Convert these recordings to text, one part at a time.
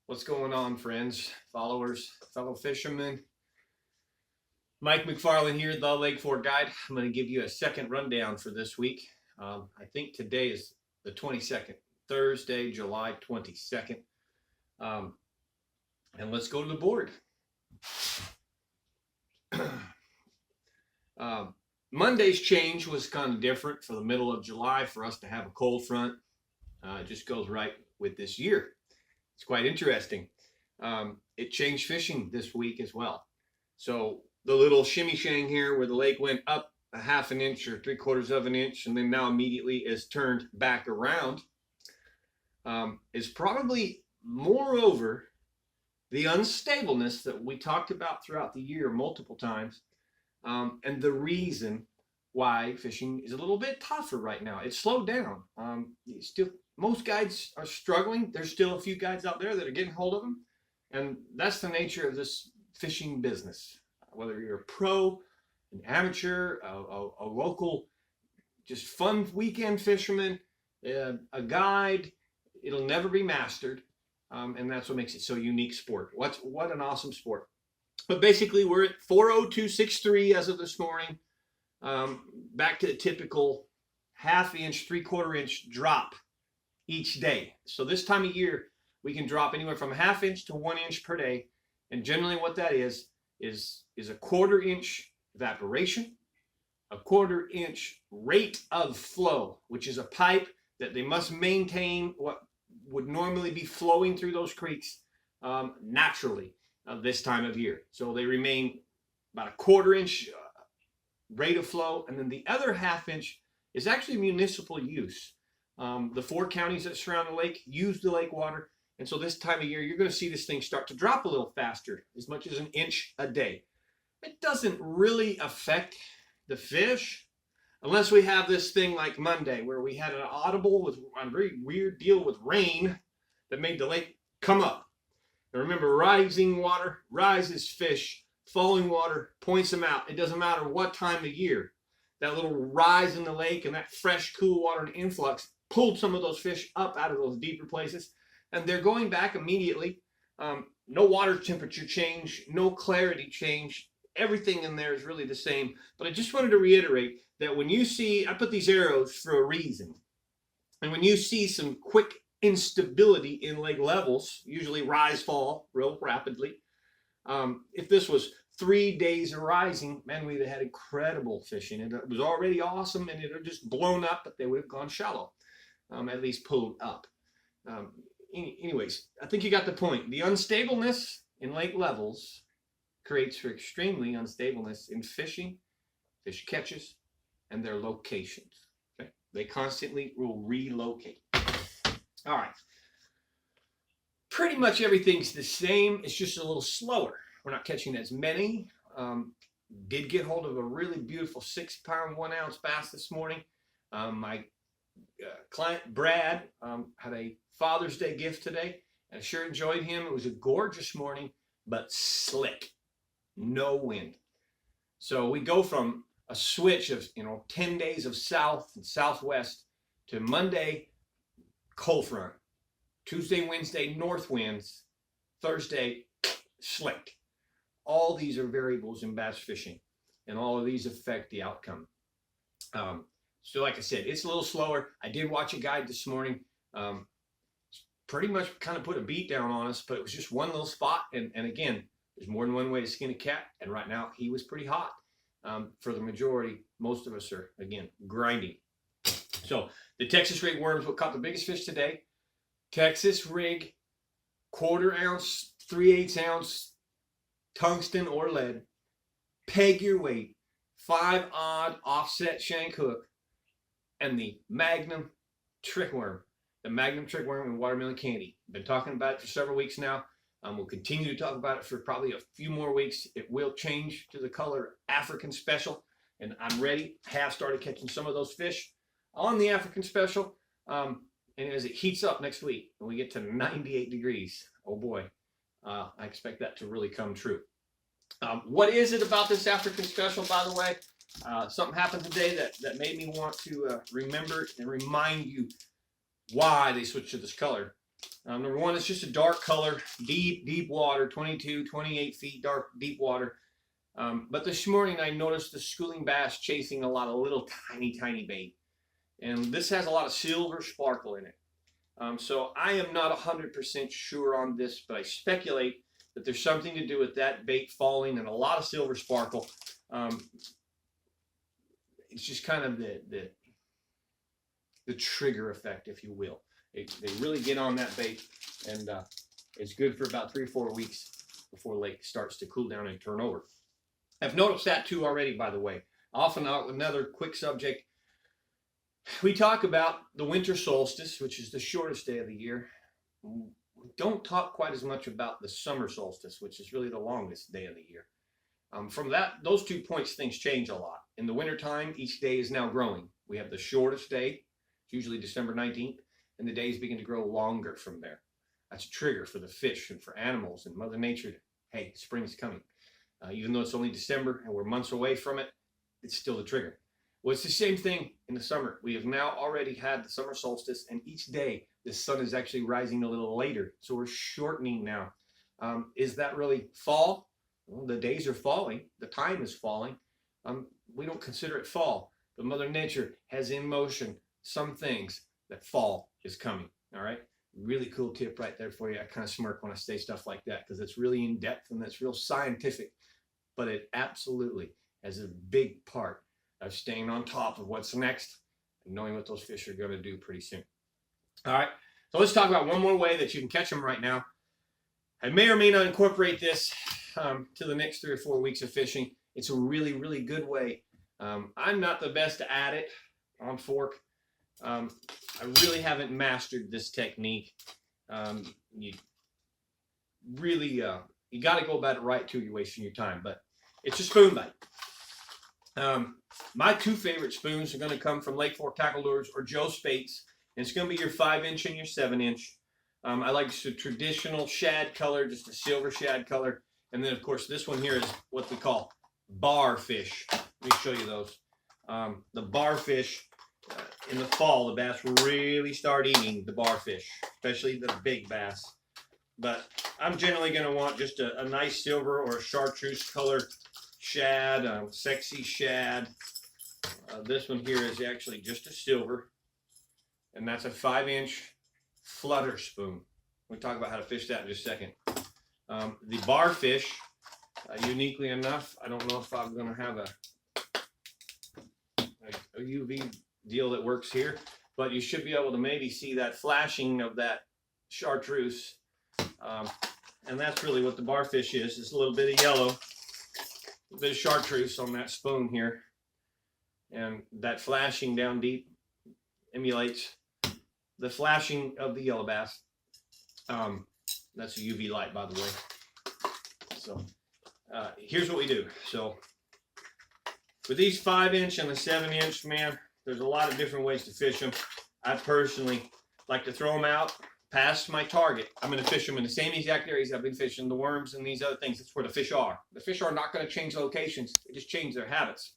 What's going on, friends, followers, fellow fishermen? Mike McFarland here, the Lake Fort Guide. I'm going to give you a second rundown for this week. I think today is the 22nd, Thursday, July 22nd. And let's go to the board. Monday's change was kind of different for the middle of July for us to have a cold front. It just goes right with this year. It's quite interesting. It changed fishing this week as well. So the little shimmy shang here where the lake went up a half an inch or 3/4 of an inch and then now immediately is turned back around is probably moreover the unstableness that we talked about throughout the year multiple times, and the reason why fishing is a little bit tougher right now. It's slowed down. Still, most guides are struggling. There's still a few guides out there that are getting hold of them, and that's the nature of this fishing business. Whether you're a pro, an amateur, a local, just fun weekend fisherman, a guide, it'll never be mastered, and that's what makes it so unique sport. What an awesome sport. But basically, we're at 40263 as of this morning. Back to the typical half inch, 3/4 inch drop each day. So this time of year, we can drop anywhere from a half inch to 1 inch per day. And generally what that is a 1/4 inch evaporation, a 1/4 inch rate of flow, which is a pipe that they must maintain what would normally be flowing through those creeks naturally this time of year. So they remain about a 1/4 inch rate of flow, and then the other half inch is actually municipal use. The 4 counties that surround the lake use the lake water, and so this time of year you're going to see this thing start to drop a little faster, as much as 1 inch a day. It doesn't really affect the fish unless we have this thing like Monday where we had an audible with a very weird deal with rain that made the lake come up. And remember, rising water rises fish, falling water points them out. It doesn't matter what time of year. That little rise in the lake and that fresh, cool water and influx pulled some of those fish up out of those deeper places, and they're going back immediately. No water temperature change, no clarity change. Everything in there is really the same. But I just wanted to reiterate that when you see, I put these arrows for a reason, and when you see some quick instability in lake levels, usually rise, fall real rapidly. If this was 3 days of rising, man, we'd have had incredible fishing. It was already awesome, and it had just blown up, but they would have gone shallow, at least pulled up. Anyways, I think you got the point. The unstableness in lake levels creates for extremely unstableness in fishing, fish catches, and their locations. Okay? They constantly will relocate. All right. Pretty much everything's the same. It's just a little slower. We're not catching as many. Did get hold of a really beautiful 6-pound, 1 ounce bass this morning. My client Brad had a Father's Day gift today. I sure enjoyed him. It was a gorgeous morning, but slick, no wind. So we go from a switch of 10 days of south and southwest to Monday cold front, Tuesday, Wednesday north winds, Thursday slick. All these are variables in bass fishing, and all of these affect the outcome. So like I said, it's a little slower. I did watch a guide this morning. Pretty much kind of put a beat down on us, but it was just one little spot. And again, there's more than one way to skin a cat. And right now he was pretty hot. For the majority, most of us are, again, grinding. So the Texas rig worms, what caught the biggest fish today? Texas rig, 1/4 ounce, 3/8 ounce, tungsten or lead. Peg your weight, 5-odd offset shank hook, and the Magnum trick worm. The Magnum trick worm and watermelon candy. Been talking about it for several weeks now. We'll continue to talk about it for probably a few more weeks. It will change to the color African Special, and I'm ready. Have started catching some of those fish on the African Special. And as it heats up next week and we get to 98 degrees, oh boy, I expect that to really come true. What is it about this African Special, by the way? Something happened today that made me want to remember and remind you why they switched to this color. Number one, it's just a dark color, deep water, 22, 28 feet, dark, deep water. But this morning I noticed the schooling bass chasing a lot of little tiny bait. And this has a lot of silver sparkle in it. So I am not 100% sure on this, but I speculate that there's something to do with that bait falling and a lot of silver sparkle. It's just kind of the trigger effect, if you will. They really get on that bait, and it's good for about 3 or 4 weeks before the lake starts to cool down and turn over. I've noticed that too already, by the way. Often, another quick subject, we talk about the winter solstice, which is the shortest day of the year. We don't talk quite as much about the summer solstice, which is really the longest day of the year. From those 2 points, things change a lot. In the wintertime, each day is now growing. We have the shortest day, it's usually December 19th, and the days begin to grow longer from there. That's a trigger for the fish and for animals and Mother Nature. Hey, spring's coming. Even though it's only December and we're months away from it, it's still the trigger. Well, it's the same thing in the summer. We have now already had the summer solstice, and each day the sun is actually rising a little later. So we're shortening now. Is that really fall? Well, the days are falling. The time is falling. We don't consider it fall, but Mother Nature has in motion some things that fall is coming. All right. Really cool tip right there for you. I kind of smirk when I say stuff like that because it's really in depth and that's real scientific, but it absolutely has a big part of staying on top of what's next and knowing what those fish are going to do pretty soon. All right. So let's talk about one more way that you can catch them right now. I may or may not incorporate this to the next 3 or 4 weeks of fishing. It's a really good way. I'm not the best at it on fork. I really haven't mastered this technique. You got to go about it right too. You're wasting your time, but it's a spoon bite. My 2 favorite spoons are going to come from Lake Fork Tackle Lures or Joe Spates. And it's going to be your 5-inch and your 7-inch. I like the traditional shad color, just a silver shad color. And then, of course, this one here is what we call bar fish. Let me show you those. The bar fish, in the fall, the bass really start eating the bar fish, especially the big bass. But I'm generally going to want just a nice silver or a chartreuse color shad, sexy shad. This one here is actually just a silver, and that's a 5-inch flutter spoon. We'll talk about how to fish that in just a second. The bar fish, uniquely enough, I don't know if I'm going to have a UV deal that works here, but you should be able to maybe see that flashing of that chartreuse. And that's really what the bar fish is. It's a little bit of yellow, a bit of chartreuse on that spoon here. And that flashing down deep emulates the flashing of the yellow bass. That's a UV light, by the way. So here's what we do. So with these 5-inch and the 7-inch, man, there's a lot of different ways to fish them. I personally like to throw them out past my target. I'm going to fish them in the same exact areas I've been fishing, the worms and these other things. That's where the fish are. The fish are not going to change locations. They just change their habits.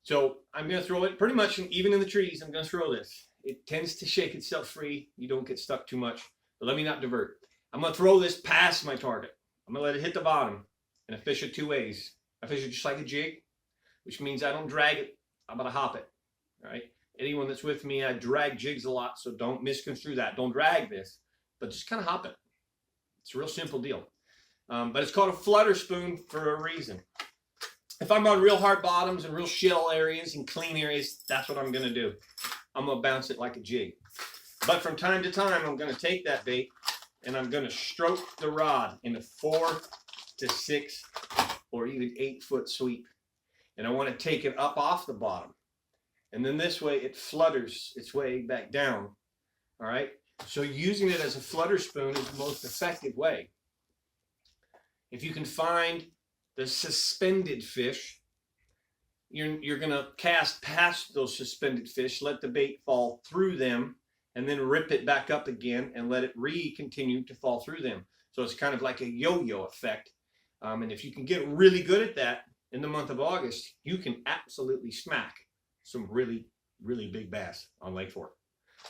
So I'm going to throw it pretty much even in the trees. I'm going to throw this. It tends to shake itself free. You don't get stuck too much. But let me not divert. I'm going to throw this past my target. I'm going to let it hit the bottom. And I fish it 2 ways. I fish it just like a jig, which means I don't drag it. I'm going to hop it. All right. Anyone that's with me, I drag jigs a lot, so don't misconstrue that. Don't drag this, but just kind of hop it. It's a real simple deal. But it's called a flutter spoon for a reason. If I'm on real hard bottoms and real shell areas and clean areas, that's what I'm going to do. I'm going to bounce it like a jig. But from time to time, I'm going to take that bait and I'm going to stroke the rod in a 4 to 6 or even 8-foot sweep. And I want to take it up off the bottom. And then this way it flutters its way back down. All right. So using it as a flutter spoon is the most effective way. If you can find the suspended fish, you're going to cast past those suspended fish, let the bait fall through them, and then rip it back up again and let it continue to fall through them. So it's kind of like a yo-yo effect. And if you can get really good at that in the month of August, you can absolutely smack some really big bass on Lake Fork.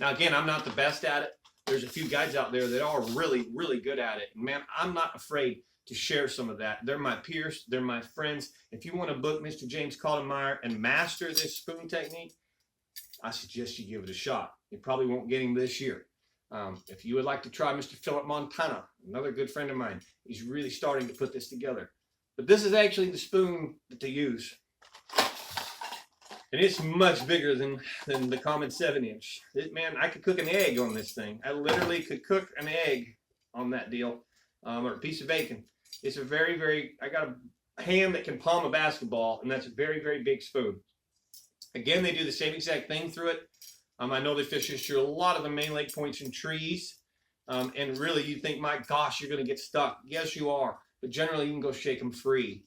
Now, again, I'm not the best at it, there's a few guides out there that are really, really good at it. Man, I'm not afraid to share some of that. They're my peers. They're my friends. If you want to book Mr. James Kaltenmeyer and master this spoon technique, I suggest you give it a shot. You probably won't get him this year. If you would like to try Mr. Philip Montana, another good friend of mine, he's really starting to put this together. But this is actually the spoon that they use. And it's much bigger than the common 7-inch. Man, I could cook an egg on this thing. I literally could cook an egg on that deal, or a piece of bacon. It's a very, I got a hand that can palm a basketball, and that's a very, very big spoon. Again, they do the same exact thing through it. I know they fish this through a lot of the main lake points and trees. And really, you think, my gosh, you're going to get stuck. Yes, you are. But generally, you can go shake them free.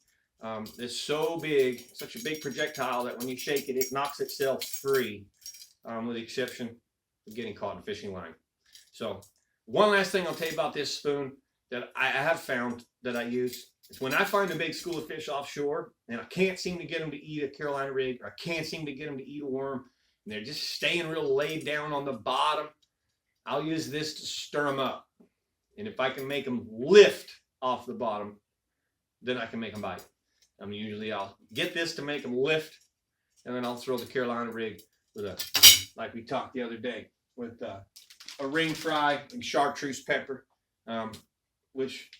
It's so big, such a big projectile that when you shake it, it knocks itself free, with the exception of getting caught in a fishing line. So one last thing I'll tell you about this spoon that I have found that I use is when I find a big school of fish offshore and I can't seem to get them to eat a Carolina rig, or I can't seem to get them to eat a worm, and they're just staying real laid down on the bottom, I'll use this to stir them up. And if I can make them lift off the bottom, then I can make them bite. Usually I'll get this to make them lift, and then I'll throw the Carolina rig with like we talked the other day, with a ring fry and chartreuse pepper, which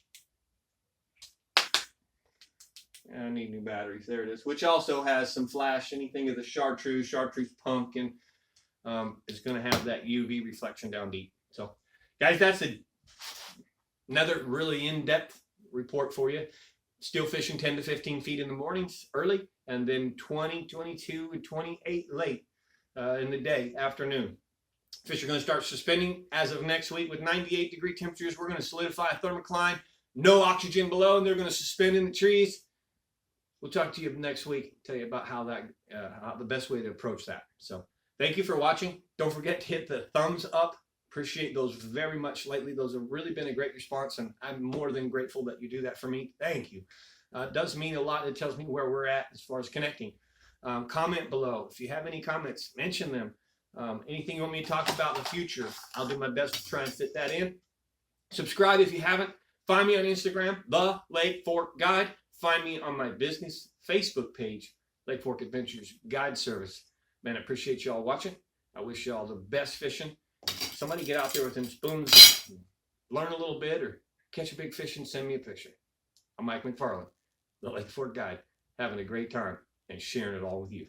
I need new batteries. There it is. Which also has some flash. Anything of the chartreuse pumpkin is going to have that UV reflection down deep. So, guys, that's another really in-depth report for you. Still fishing 10 to 15 feet in the mornings early, and then 20, 22, and 28 late in the day, afternoon. Fish are going to start suspending as of next week with 98-degree temperatures. We're going to solidify a thermocline, no oxygen below, and they're going to suspend in the trees. We'll talk to you next week, tell you about how the best way to approach that. So thank you for watching. Don't forget to hit the thumbs up. Appreciate those very much lately. Those have really been a great response, and I'm more than grateful that you do that for me. Thank you. It does mean a lot. It tells me where we're at as far as connecting. Comment below. If you have any comments, mention them. Anything you want me to talk about in the future, I'll do my best to try and fit that in. Subscribe if you haven't. Find me on Instagram, The Lake Fork Guide. Find me on my business Facebook page, Lake Fork Adventures Guide Service. Man, I appreciate you all watching. I wish you all the best fishing. Somebody get out there with them spoons, learn a little bit, or catch a big fish and send me a picture. I'm Mike McFarland, the Lake Fork Guide, having a great time and sharing it all with you.